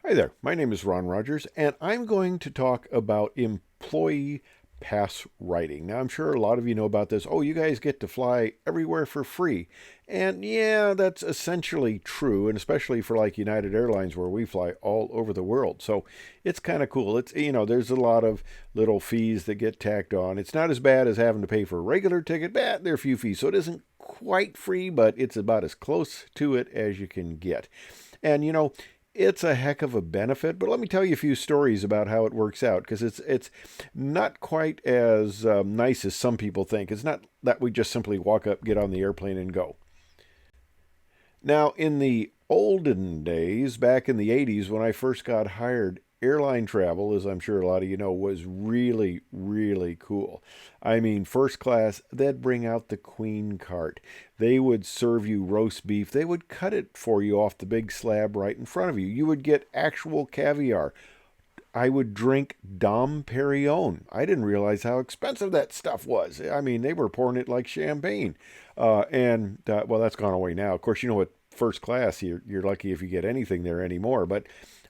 Hi there, my name is Ron Rogers, and I'm going to talk about employee pass writing. Now, I'm sure a lot of you know about this. Oh, you guys get to fly everywhere for free. And yeah, that's essentially true, and especially for like United Airlines, where we fly all over the world. So it's kind of cool. There's a lot of little fees that get tacked on. It's not as bad as having to pay for a regular ticket, but there are a few fees. So it isn't quite free, but it's about as close to it as you can get. And it's a heck of a benefit, but let me tell you a few stories about how it works out because it's not quite as nice as some people think. It's not that we just simply walk up, get on the airplane, and go. Now, in the olden days, back in the 80s, when I first got hired, airline travel, as I'm sure a lot of you know, was really, really cool. I mean, first class, they'd bring out the queen cart. They would serve you roast beef. They would cut it for you off the big slab right in front of you. You would get actual caviar. I would drink Dom Perignon. I didn't realize how expensive that stuff was. I mean, they were pouring it like champagne. Well, that's gone away now. Of course, you know what? First class, you're lucky if you get anything there anymore. But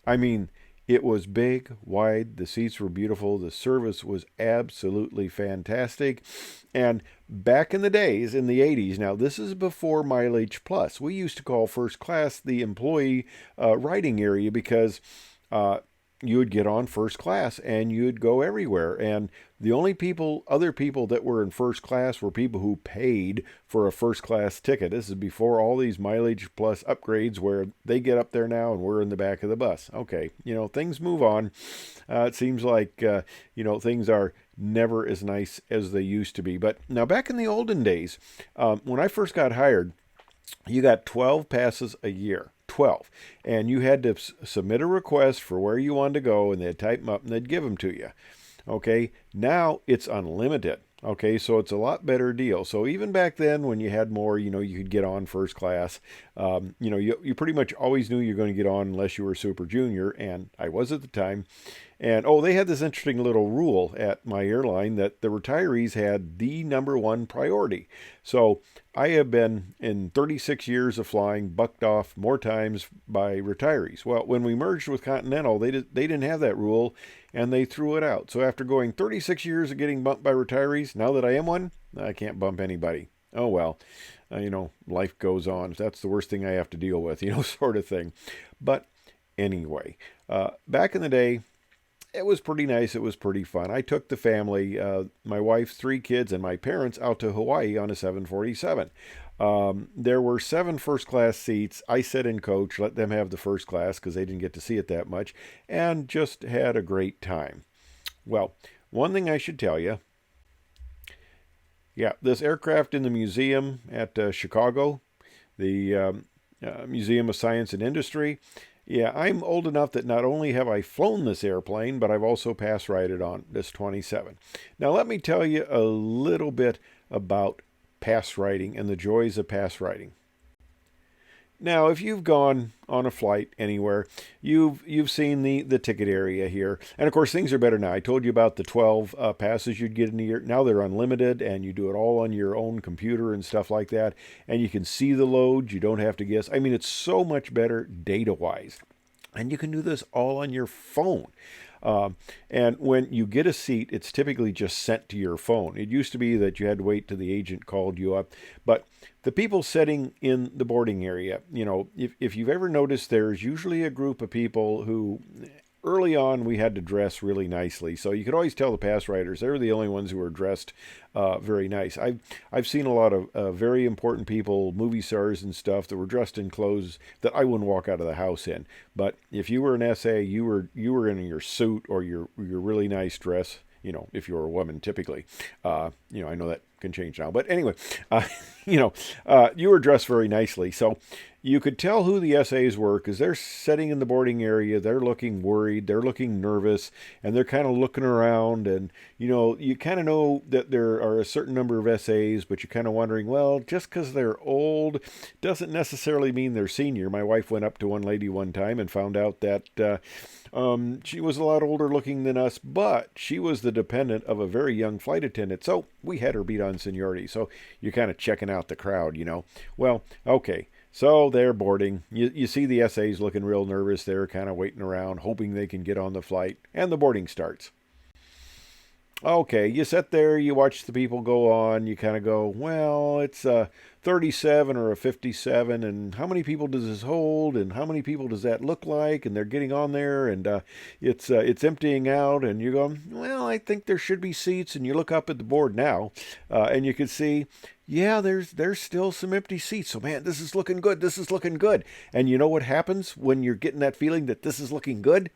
I mean, it was big, wide. The seats were beautiful. The service was absolutely fantastic. And back in the days, in the 80s, now this is before Mileage Plus, we used to call first class the employee riding area because you would get on first class and you'd go everywhere. And the only other people that were in first class were people who paid for a first class ticket. This is before all these mileage plus upgrades where they get up there now and we're in the back of the bus. Okay, things move on. It seems like, things are never as nice as they used to be. But now back in the olden days, when I first got hired, you got 12 passes a year. 12. And you had to submit a request for where you wanted to go, and they'd type them up and they'd give them to you. Okay, now it's unlimited. Okay, so it's a lot better deal. So even back then, when you had more, you could get on first class. You pretty much always knew you're going to get on unless you were super junior, and I was at the time. And they had this interesting little rule at my airline that the retirees had the number one priority. So I have been in 36 years of flying bucked off more times by retirees. Well, when we merged with Continental, they didn't have that rule and they threw it out. So after going 36 years of getting bumped by retirees, now that I am one, I can't bump anybody. Oh well, life goes on. That's the worst thing I have to deal with, sort of thing. But anyway, back in the day, it was pretty nice. It was pretty fun. I took the family, my wife, three kids, and my parents out to Hawaii on a 747. There were 7 first class seats. I sat in coach, let them have the first class because they didn't get to see it that much, and just had a great time. Well, one thing I should tell you, yeah, this aircraft in the museum at Chicago, the Museum of Science and Industry. Yeah, I'm old enough that not only have I flown this airplane, but I've also pass rided on this 27. Now, let me tell you a little bit about pass riding and the joys of pass riding. Now, if you've gone on a flight anywhere, you've seen the ticket area here, and of course things are better now. I told you about the 12 passes you'd get in a year. Now they're unlimited, and you do it all on your own computer and stuff like that. And you can see the loads. You don't have to guess. I mean, it's so much better data-wise, and you can do this all on your phone. And when you get a seat, it's typically just sent to your phone. It used to be that you had to wait till the agent called you up. But the people sitting in the boarding area, if you've ever noticed, there's usually a group of people who early on we had to dress really nicely, so you could always tell the pass riders they were the only ones who were dressed very nice. I've seen a lot of very important people, movie stars and stuff, that were dressed in clothes that I wouldn't walk out of the house in. But if you were an SA, you were in your suit or your really nice dress. If you're a woman, typically. I know that can change now. But anyway, you were dressed very nicely. So you could tell who the SAs were because they're sitting in the boarding area. They're looking worried. They're looking nervous. And they're kind of looking around. And, you kind of know that there are a certain number of SAs, but you're kind of wondering, well, just because they're old doesn't necessarily mean they're senior. My wife went up to one lady one time and found out that she was a lot older looking than us, but she was the dependent of a very young flight attendant. So we had her beat on seniority. So you're kind of checking out the crowd. Well, okay. So they're boarding. You see the SAs looking real nervous. They're kind of waiting around, hoping they can get on the flight. And the boarding starts. Okay, you sit there, you watch the people go on, you kind of go, well, it's a 37 or a 57, and how many people does this hold, and how many people does that look like, and they're getting on there, and it's emptying out, and you go, well, I think there should be seats, and you look up at the board now, and you can see, yeah, there's still some empty seats, so man, this is looking good, this is looking good, and you know what happens when you're getting that feeling that this is looking good?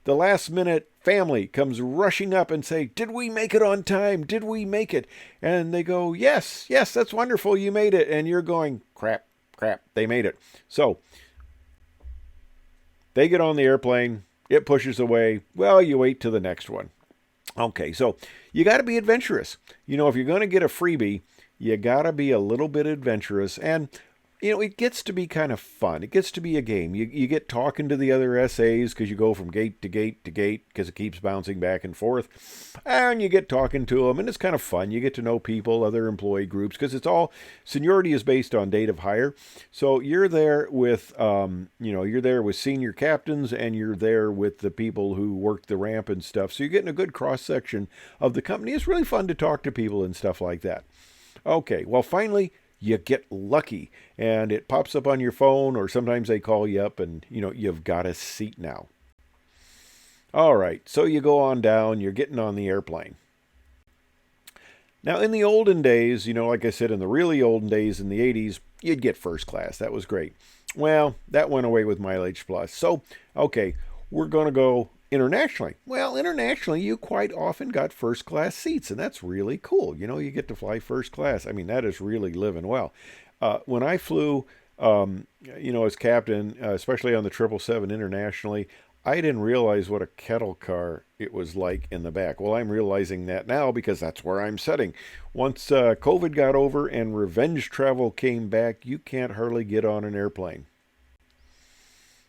The last minute family comes rushing up and say, did we make it on time? Did we make it? And they go, yes, yes, that's wonderful. You made it. And you're going, crap, crap, they made it. So they get on the airplane. It pushes away. Well, you wait till the next one. Okay, so you got to be adventurous. If you're going to get a freebie, you got to be a little bit adventurous. And it gets to be kind of fun. It gets to be a game. You get talking to the other SAs because you go from gate to gate to gate because it keeps bouncing back and forth. And you get talking to them, and it's kind of fun. You get to know people, other employee groups, because it's all, seniority is based on date of hire. So you're there with, you're there with senior captains, and you're there with the people who work the ramp and stuff. So you're getting a good cross-section of the company. It's really fun to talk to people and stuff like that. Okay, well, finally, you get lucky and it pops up on your phone, or sometimes they call you up and you've got a seat now. All right, so you go on down, you're getting on the airplane. Now in the olden days, like I said, in the really olden days in the 80s, you'd get first class. That was great. Well, that went away with Mileage Plus. So, okay, we're going to go internationally. Well, internationally, you quite often got first class seats, and that's really cool. You get to fly first class. I mean, that is really living well. When I flew, as captain, especially on the 777 internationally, I didn't realize what a kettle car it was like in the back. Well, I'm realizing that now because that's where I'm sitting. Once COVID got over and revenge travel came back, you can't hardly get on an airplane.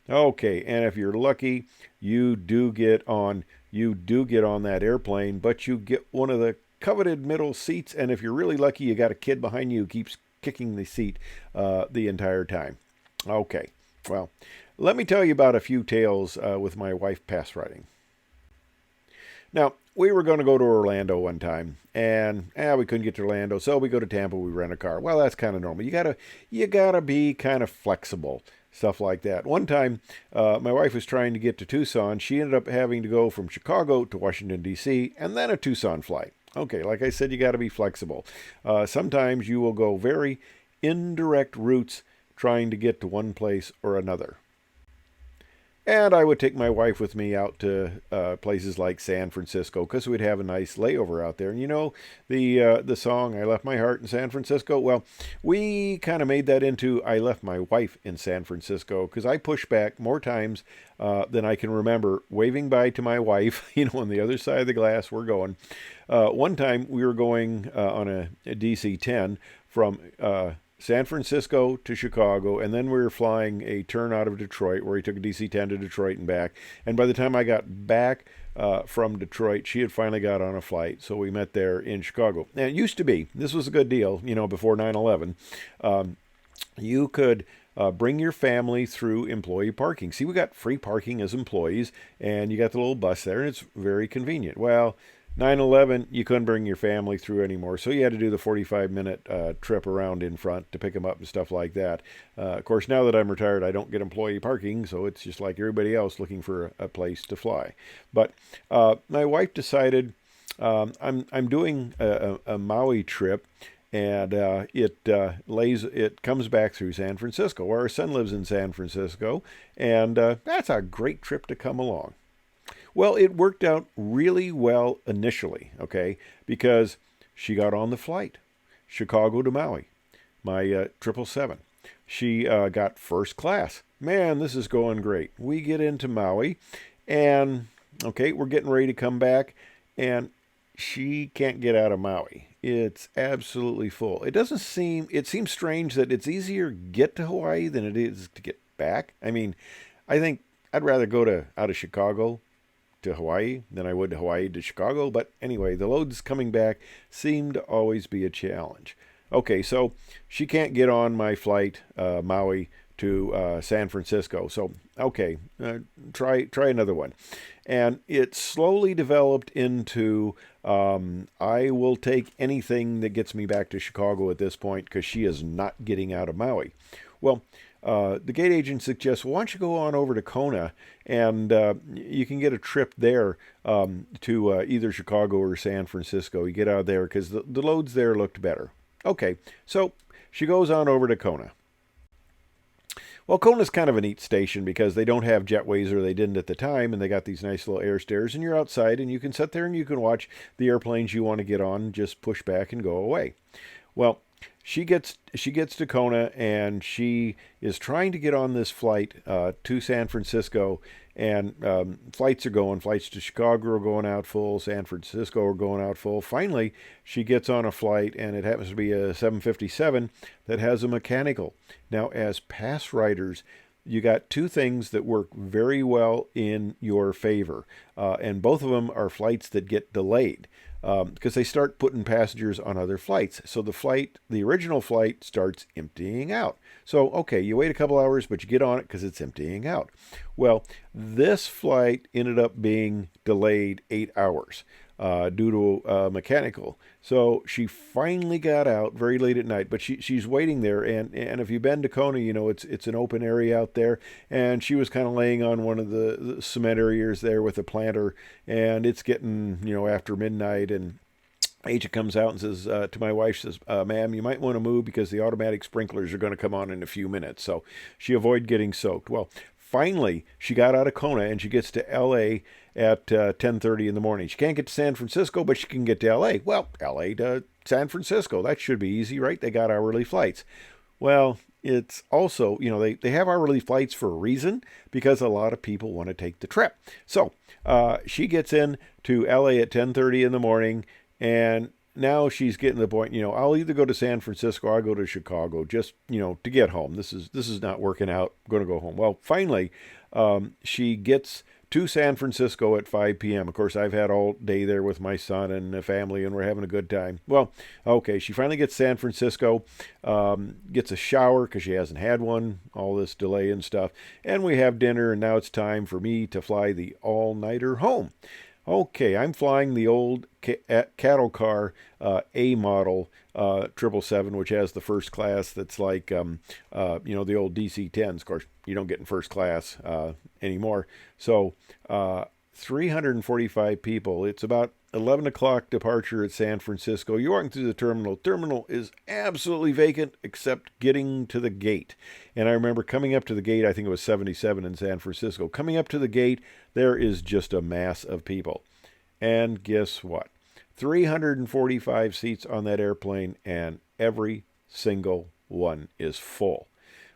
Okay, and if you're lucky, you do get on that airplane, but you get one of the coveted middle seats, and if you're really lucky, you got a kid behind you who keeps kicking the seat the entire time. Okay, well, let me tell you about a few tales with my wife pass riding. Now, we were going to go to Orlando one time, and we couldn't get to Orlando, so we go to Tampa, we rent a car. Well, that's kind of normal. You gotta be kind of flexible, stuff like that. One time, my wife was trying to get to Tucson. She ended up having to go from Chicago to Washington, D.C., and then a Tucson flight. Okay, like I said, you got to be flexible. Sometimes you will go very indirect routes trying to get to one place or another. And I would take my wife with me out to places like San Francisco because we'd have a nice layover out there. And the song "I Left My Heart in San Francisco." Well, we kind of made that into "I Left My Wife in San Francisco" because I pushed back more times than I can remember, waving bye to my wife. On the other side of the glass, we're going. One time we were going on a DC-10 from San Francisco to Chicago, and then we were flying a turn out of Detroit where he took a DC-10 to Detroit and back. And by the time I got back from Detroit, she had finally got on a flight, so we met there in Chicago. And it used to be, this was a good deal, before 9/11, you could bring your family through employee parking. See, we got free parking as employees, and you got the little bus there, and it's very convenient. Well, 9/11, you couldn't bring your family through anymore, so you had to do the 45-minute trip around in front to pick them up and stuff like that. Of course, now that I'm retired, I don't get employee parking, so it's just like everybody else looking for a place to fly. But my wife decided I'm doing a Maui trip, and it comes back through San Francisco, where our son lives in San Francisco, and that's a great trip to come along. Well, it worked out really well initially, okay, because she got on the flight, Chicago to Maui, my 777. She got first class. Man, this is going great. We get into Maui, and, okay, we're getting ready to come back, and she can't get out of Maui. It's absolutely full. It seems strange that it's easier to get to Hawaii than it is to get back. I mean, I think I'd rather go out of Chicago to Hawaii than I would to Hawaii to Chicago. But anyway, the loads coming back seem to always be a challenge. Okay, so she can't get on my flight, Maui to San Francisco. So okay, try another one, and it slowly developed into I will take anything that gets me back to Chicago at this point because she is not getting out of Maui. Well, the gate agent suggests, well, why don't you go on over to Kona and you can get a trip there to either Chicago or San Francisco. You get out there because the loads there looked better. Okay, so she goes on over to Kona. Well, Kona's kind of a neat station because they don't have jetways, or they didn't at the time, and they got these nice little air stairs, and you're outside and you can sit there and you can watch the airplanes you want to get on, just push back and go away. Well, she gets to Kona and she is trying to get on this flight to San Francisco, and flights to Chicago are going out full, San Francisco are going out full. Finally, she gets on a flight, and it happens to be a 757 that has a mechanical. Now, as pass riders, you got two things that work very well in your favor, and both of them are flights that get delayed because they start putting passengers on other flights. So the original flight starts emptying out. So, okay, you wait a couple hours, but you get on it because it's emptying out. Well, this flight ended up being delayed 8 hours due to mechanical. So she finally got out very late at night, but she's waiting there. And if you've been to Kona, you know it's an open area out there. And she was kind of laying on one of the cement areas there with a planter, and it's getting after midnight. And agent comes out and says to my wife, says, ma'am, you might want to move because the automatic sprinklers are going to come on in a few minutes. So she avoided getting soaked. Well, finally, she got out of Kona and she gets to L.A. at 10:30 in the morning. She can't get to San Francisco, but she can get to L.A. Well, L.A. to San Francisco. That should be easy, right? They got hourly flights. Well, it's also, they have hourly flights for a reason because a lot of people want to take the trip. So she gets in to L.A. at 10:30 in the morning, and now she's getting to the point, I'll either go to San Francisco or I'll go to Chicago just, to get home. This is not working out. I'm going to go home. Well, finally, she gets to San Francisco at 5 p.m. Of course, I've had all day there with my son and the family, and we're having a good time. Well, okay, she finally gets to San Francisco, gets a shower because she hasn't had one, all this delay and stuff, and we have dinner, and now it's time for me to fly the all-nighter home. Okay, I'm flying the old cattle car A model 777, which has the first class that's like, the old DC-10s. Of course, you don't get in first class anymore. So 345 people. It's about 11 o'clock departure at San Francisco. You're walking through the terminal. Terminal is absolutely vacant except getting to the gate. And I remember coming up to the gate, I think it was 77 in San Francisco. Coming up to the gate, there is just a mass of people. And guess what? 345 seats on that airplane, and every single one is full.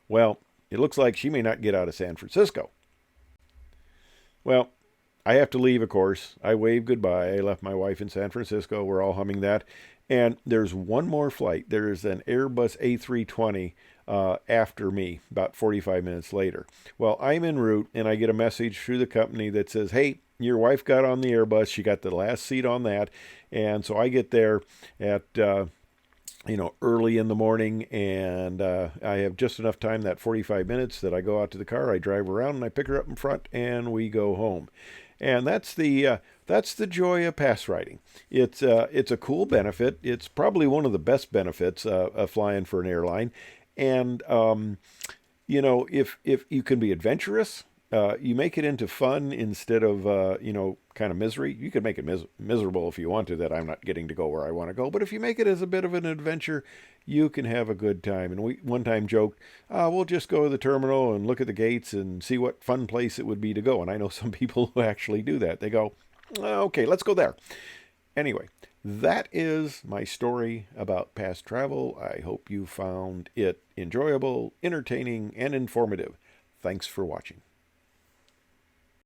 Well, it looks like she may not get out of San Francisco. Well, I have to leave, of course. I waved goodbye. I left my wife in San Francisco. We're all humming that. And there's one more flight. There's an Airbus A320 after me, about 45 minutes later. Well, I'm en route, and I get a message through the company that says, hey, your wife got on the Airbus. She got the last seat on that. And so I get there at early in the morning, and I have just enough time, that 45 minutes, that I go out to the car, I drive around, and I pick her up in front, and we go home. And that's the joy of pass riding. It's a cool benefit. It's probably one of the best benefits of flying for an airline. And if you can be adventurous, you make it into fun instead of kind of misery. You could make it miserable if you want to, that I'm not getting to go where I want to go. But if you make it as a bit of an adventure, you can have a good time. And we one time joked, we'll just go to the terminal and look at the gates and see what fun place it would be to go. And I know some people who actually do that. They go, okay, let's go there. Anyway, that is my story about past travel. I hope you found it enjoyable, entertaining, and informative. Thanks for watching.